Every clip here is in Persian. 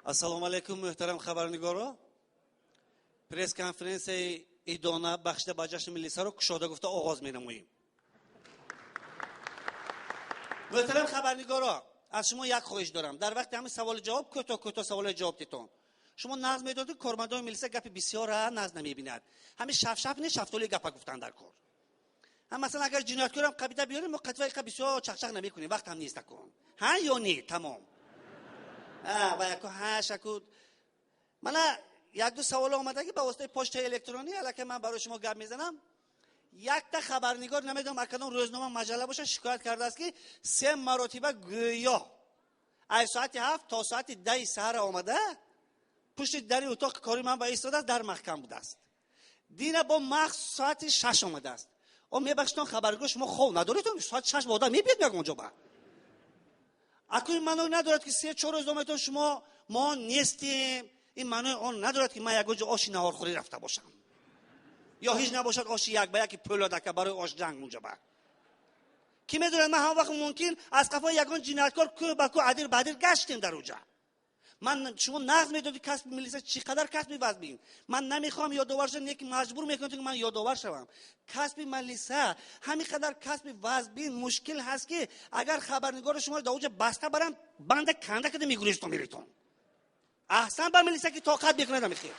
ассалому алайкум муҳтарам хабарнигаро. пресс конференсияи идона бахшида ба ҷашни миллисаро кушода гуфта оғоз менамоем. муҳтарам хабарнигаро, аз шумо як хоҳиш дорам. дар вақти ҳамин саволи ҷавоб кӯтоҳ шаволи ҷавоб дитон. шумо нағз медодед, кормандони миллиса гапи бисёр нағз намебинад. ҳамин шаф не шафтоли гапа гуфтан дар кор. ҳам масалан агар ҷинояткорам қабида биёрем, мо қатваи қа бисёр чақчақ намекунем, вақт ҳам нест акун. ҳа ё не? тамом. ва яко ҳашаку мана як ду савол омадаги ба воситаи почтаи электронӣ аллакай ман барои шумо гап мезанам. якта хабарнигор намедонам акадом рӯзнома маҷалла боша шикоят кардааст ки 3 маротиба гӯё аз соати 7 то соати 10 саҳар омада пушти дари утоқи кори ман ба истодааст, дар маҳкам будааст. дина бо мағз соати 6 омадааст. о мебахштон хабарнигор шумо хов надоред? соати 6 ба одам мебиед як онҷо ба акун маънои надорад ки 3-4 рӯз омадон шумо мо нестем. این معنی آن ندارد که من یک گوجه آشی نهارخوری رفته باشم یا هیچ نباشد آشی یک به یکی پولاد که برای آش جنگ اونجا با کی میدونه من هم وقت ممکن از قفای یگان جنایتکار کو با کو عدیر بدیر گشتیم در اونجا. من شما نقد میدادی کسب ملیسا چقدر کسب می‌وزبین. من نمیخوام یادآور شم، یکی مجبور میکنه که من یادآور شوم. کسب ملیسا همین قدر کسب وزبین مشکل هست که اگر خبرنگار شما در اونجا بسته برم بنده کنده کده میگوریستون میریتون. احسن بر ملیسا که طاقت بکنه نمیخواد.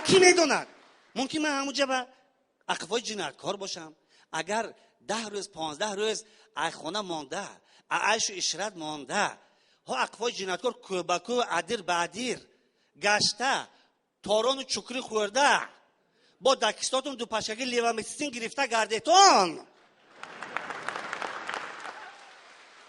کی میدوند؟ ممکن من همونجا با اقوای جنایتکار باشم. اگر 10 روز 15 روز از خانه مانده، عیش و عشرت مانده، ها اقوای جنایتکار کوبکو عدیر بعدیر گشته، تاران و چکری خورده، با دکستاتون دو پشکی لیوامکسین گرفته گردتون.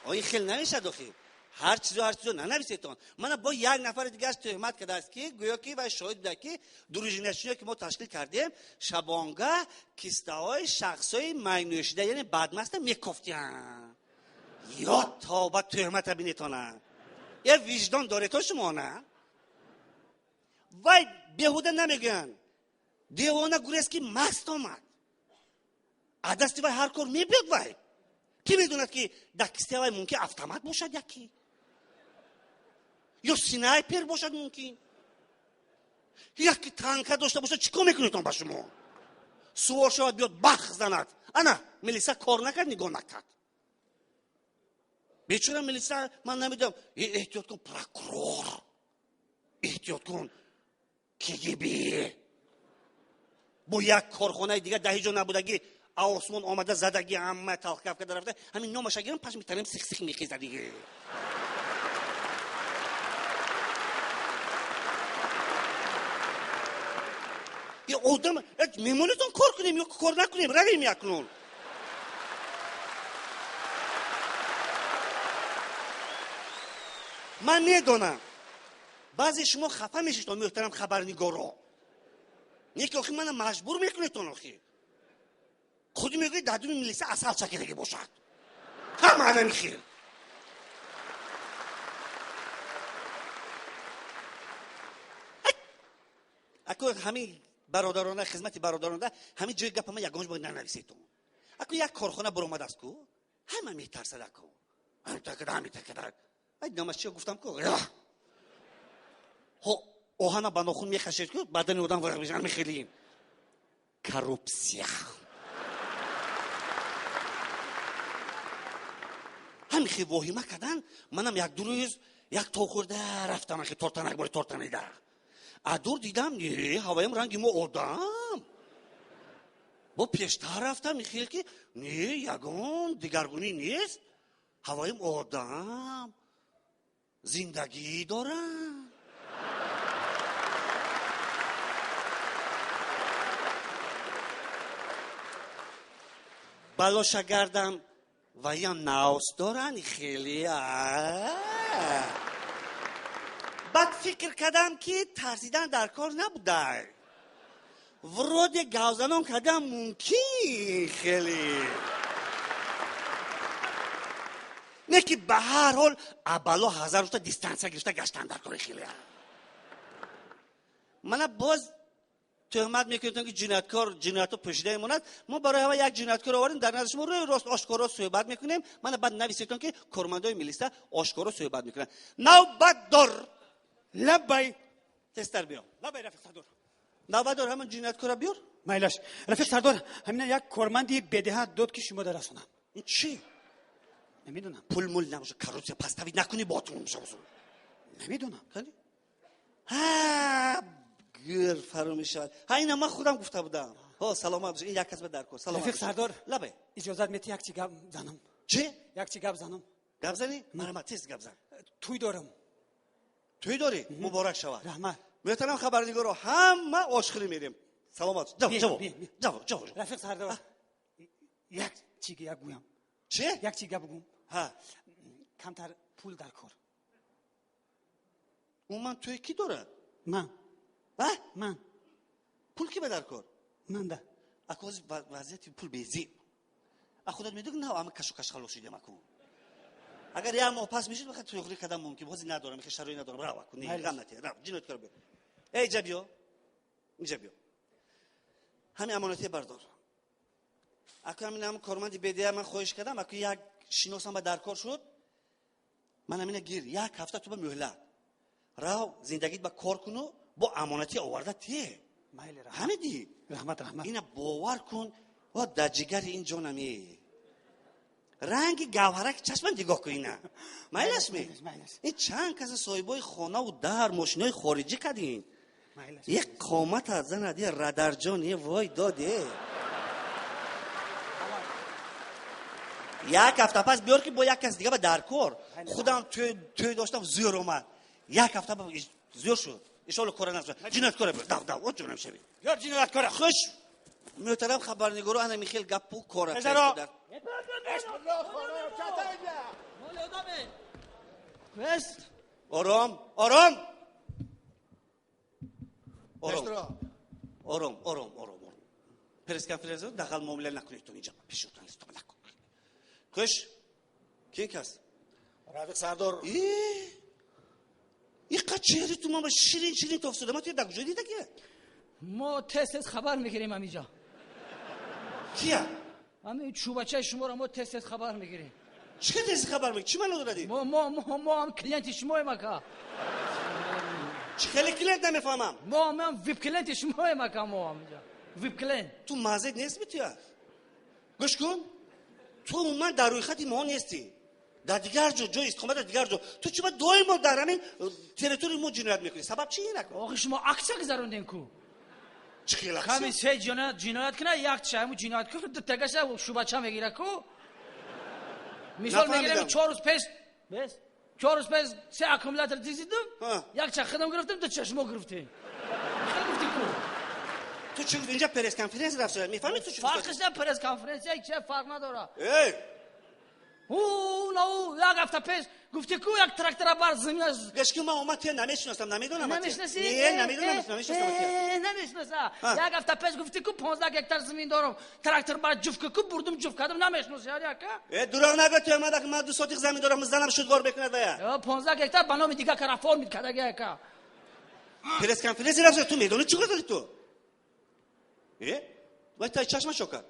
آیا خیلی نمیشه دخیل؟ هر چیزو ننویسیتون. من با یک نفر دیگه از تهمت کرده است که گویا که و شاهد بوده که دروژینشی که ما تشکیل کردیم شبانگاه کیسته‌های شخصای مینوشیده یعنی بدمست میکفتن. یا توبه تهمت بینیتونه. یه وجدان داره تو شما نه؟ وای بیهوده نمیگن. دیوانه گریز که مست آمد. عدستی وای هر کار میبید وای. کی میدوند که دکسته وای ممکن автомат باشد یکی؟ یا سنایپر باشد ممکن؟ یکی تانکه داشته باشد چیکار میکنیتون با شما؟ سوار شود بیاد بخ زند. انا ملیسا کار نکرد نگاه نکرد. بیچاره ملیسا من نمیدونم احتیاط کن پروکرور احتیاط کن KGB با یک کارخانه دیگه دهی جا نبودگی آسمان آمده زدگی همه تلخکف کرده رفته همین نامش اگرم پس میتونیم سیخ میخیزه دیگه. یه آدم میمونیتون کار کنیم یا کار نکنیم رویم یکنون. من میدونم بعضی شما خفه میشید محترم خبرنگارا نیکی آخی من مجبور میکنیتون آخی خودی میگوید دادون ملیسا اصل چکیدگی باشد همه آدم خیل اکو همین برادرانه خدمت برادرانه همین جای گپ ما یگانش باید ننویسیتون. اکو یک کارخانه برآمد است کو همه میترسد اکو همین تکدر ای نامش چی گفتم کو ها اوهانا با نخون میخشید که بدن آدم ورق میشن میخیلیم کروپسیا همین خیلی واهیمه کردن. منم یک دو روز یک تا خورده رفتم که تورتنک باری تورتنیده ادور دیدم نه هوایم رنگی ما آدم با پیشتر رفتم میخیل که نه یگان دیگرگونی نیست هوایم آدم زندگی دارم. بلاشا گردم و یا ناوس دارن خیلی بعد فکر کردم که ترسیدن در کار نبوده ورود گوزنان کردم ممکن خیلی نه که به هر حال ابلا 1000 روز دیستانس گرفته گشتن در کار خیلی من باز تهمت میکنید که جنایتکار جنایتو پوشیده ماند. ما برای همه یک جنایتکار آوردیم در نظر شما روی راست آشکارا صحبت میکنیم. من بعد نویسیدم که کارمندای ملیسا آشکارا صحبت میکنن. نوبت دار لبای تستر بیار. لبای رفیق سردار. نوبت دار همون جنایتکار بیار. مایلاش رفیق سردار همین یک کارمندی بدهد داد که شما درسونم. این چی؟ نمیدونم. پول مول نمیشه کاروسیا پستوی نکنی باتون میشه. نمیدونم. کنی؟ ها گیر فرو میشود. ها اینا من خودم گفته بودم. ها سلامت این یک کس به درکو. سلام. رفیق سردار لبه. اجازه میتی یک چی گپ زنم. چی؟ یک چی گپ زنم. گپ زنی؟ مرا تست گپ زن. توی دارم. توی داری؟ مبارک شود. رحمت. میتونم خبرنگارا همه آشخری میریم. سلامت. جواب. رفیق سردار یک چی گپ گویم. چی؟ یک چی گپ بگم. ها. کمتر پول در کار. اون من توی کی داره؟ من. ها؟ من. پول کی به در کار؟ من ده. اکوز وضعیت پول بیزی. خودت میدونی نه همه کشو کش خلاص شدیم اکو. اگر یه ماه پس میشید بخاطر توی خودی قدم ممکن بازی ندارم که شرایط ندارم راو اکو نه غم نتی راو جنوت کار بیا. ای جبیو. اینجا بیا. همین امانتی بردار. اکو همین کارمندی بدی من خواهش کردم اکو یک شناسم به در کار شد. من همین گیر یک هفته تو به مهلت. راو زندگیت با کار کنو با امانتی آورده تی. مایل رحمت. همه دی. رحمت. اینا باور کن و در جگر این جانمی. رنگ گوهرک چشم نگاه کن اینا. مایلش می. این چند کس صاحبای خانه و در ماشینای خارجی کردین. یک قامت از زن دی ردرجان یه وای داده. یک هفته پس بیار که با یک کس دیگه به درکار. خودم توی داشتم زور اومد. یک هفته با زور شد. ایشالا کار نشد. جنایتکار بود. داو جونم شوی. یا جنایتکار خوش. محترم خبرنگارا انا میخیل گپو کار در آرام پرس کنفرانس داخل معامله نکنید تو اینجا پیشتون استفاده نکن. خوش کی کس رفیق سردار این قچری تو ما شیرین توفسوده ما توی دکجو دیده که ما تست خبر میگیریم همینجا. کیا؟ همین چوبچه شما رو ما تست خبر میگیریم. چی تست خبر میگیری؟ چی منو دادی؟ ما هم کلینت شماییم اکا. چی خیلی کلینت نمیفهمم. ما هم ویب کلینت شماییم اکا ما همینجا. ویب کلینت. تو مزید نیست بیتیا. گوش کن. تو من در روی خطی ما نیستی. در دیگر جای استقامت دیگر جا. تو چرا دائما در همین تریتوری ما جنایت میکنی؟ سبب چیه نکن؟ آخه شما عکس گذروندین کو. چی عکس؟ همین سه جنایت کنه یک چهمو جنایت کنه دو تگش شو بچه میگیره کو. مثال میگیرم 4 روز پیش بس 4 روز پیش سه اکومولاتور دیدم یک چه خدم گرفتم دو چشمو گرفتم. گفتی کو. تو چه اینجا پرس کنفرانس رفت میفهمی تو چی فرقش نه پرس کنفرانس چه فرق نداره. ای او یک هفته پیش گفتی کو یک تراکتور بر زمین از گشکی من اومد نمیشناسم نمیدونم نمیشناسی؟ نه نمیشناسم نمیشناسم. یک هفته پیش گفتی کو 15 هکتار زمین دارم تراکتور بر جفت کو بردم جفت کردم نمیشناسی یاکا دروغ نگو تو اومد که من 2 ساعت زمین دارم زنم شدگار بکنه ویا 15 هکتار بنام دیگه که رفال میکرد یاکا پرس کنفرانس رفت تو میدونی چیکار داری تو وای تا چشم شکر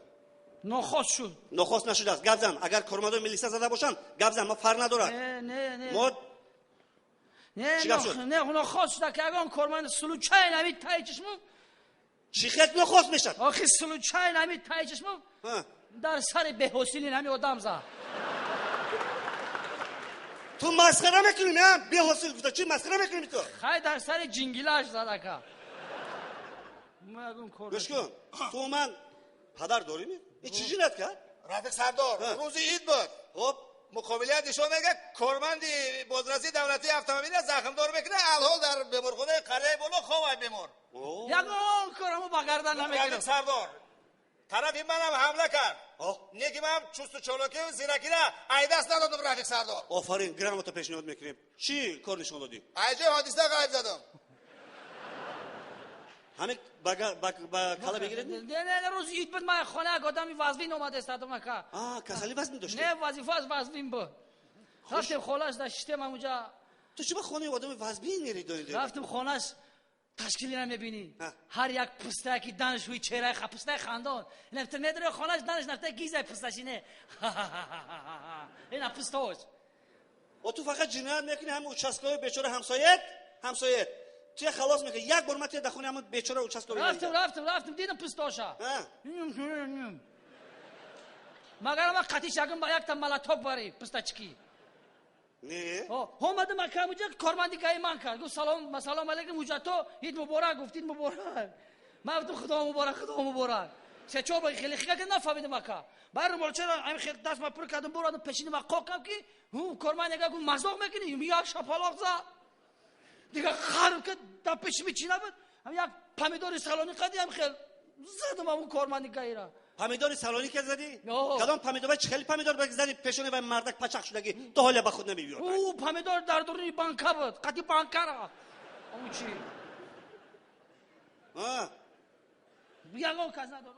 نخواست شد نخواست نشده است گپ زن اگر کارمندای ملیسا زده باشن گپ زن ما فر نداره نه ما نه نخواست شد که اگر کارمند سلو چای نمید تای چشمم چی خیلی نخواست میشد آخه سلو چای نمید تای چشمم در سر بهوسیلی نمی آدم زد تو مسخره میکنی نه بهوسیل گفت چی مسخره میکنی تو خیر در سر جنگیلاش زد که گوش کن تو من پدر داری این چی جنایت کرد؟ رفیق سردار روز عید بود خب مقابلیت نشون میگه کارمندی بازرسی دولتی اتومبیل زخم دار میکنه الحال در بیمارخانه قریه بالا خوابه بیمار یگان کارمو با گردن نمیگیرم رفیق سردار طرفی منم حمله کرد نگیم هم چوست و چالکی و زیرکی را ایدست ندادم رفیق سردار آفرین گرم تو پیشنهاد میکنیم چی کار نشون دادی؟ ایجای حادثه قایب زدم همه با کلا بگیرید؟ نه روز عید بود من خانه آدمی وزبین اومده استادم که کسلی وزبین داشتی؟ نه وظیفه از وزبین بود رفتم خالش داشتم اونجا تو چه با خانه آدم وزبین میری داری؟ رفتم خانهش تشکیلی نمیبینی ها. هر یک پسته که دانش روی چهره پسته خندان نفت میدره خانهش دانش نفته گیزه پستشینه این پستاش و تو فقط جنایت میکنی هم участковый بیچاره همسایت تو خلاص میکنی یک بار من تو دخونه هم بیچاره участковый رفتم دیدم پستاشا مگر ما قطیش اگم با یک تا ملاتوب باری پستچکی نه اومدم اکرم اونجا کارمندی گای من کرد گفت سلام علیکم موجا تو عید مبارک گفتید مبارک من گفتم خدا مبارک سه چهار بار خیلی که نفهمیدم اکا برام چرا همین خیلی دست ما پر کردم برادم پیشین ما قاقم کی کارمند نگاه گفت مزاق میکنی یا شپالاق زد دیگه خرم که تا پیش میچینه بود هم یک پمیدور سالونی قدی هم خیلی زدم اون کارمندی گای را پمیدور سالونی که زدی؟ آه. کدام پمیدور چه خیلی پمیدور بزنی پیشونه و مردک پچق شدگی تو حالا به خود نمیبیور او پمیدور در دورانی بانکا بود قدی بانکا را اون چی یگان کازا دارم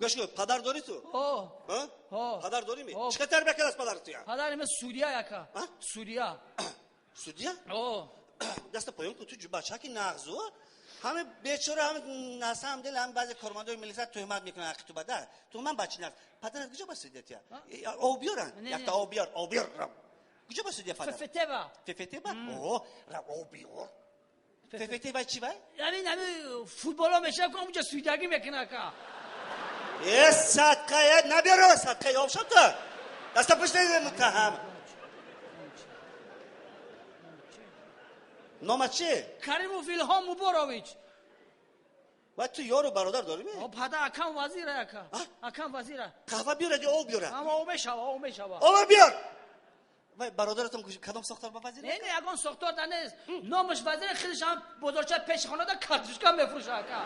گوش کن پدر داری تو؟ پدر داری می؟ چه تربیت کرد از پدر تو یا؟ پدر من سوریا یکا سوریا سودیا؟ دست پایان کو تو بچه که نغزو همه بیچاره همه ناسا هم دل هم بعضی کارمندای ملیسات تهمت میکنن حق تو بده تو من بچه نغز پدر از کجا بسیدیت یا او بیارن یک تا او بیار کجا بسیدی پدر ففته با را او بیار ففته با چی با همین فوتبالا میشه که اونجا سویدگی میکنه که صدقه نبیاره صدقه آب شد تو دست پشت متهم نامت چیه؟ کریموف ایلهام مبارویچ باید تو یارو برادر داری می؟ پدر اکم وزیره یکا اکم وزیره قهوه بیاره دی او بیاره اما او میشوه او بیار وای برادرتون کدام ساختار با وزیره؟ نه یگان ساختار ده نیست نامش وزیر خیلیش هم بزرچه پیش خانه ده کارتوشکا میفروشه اکا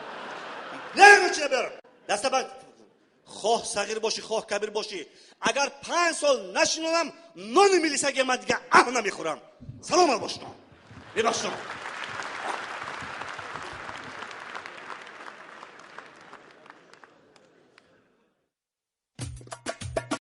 نه چه بیارم دست بعد خواه صغیر باشی خواه کبیر باشی اگر 5 سال نشینونم نان میلیسه که من دیگه اه نمیخورم سلام باشم ببخشم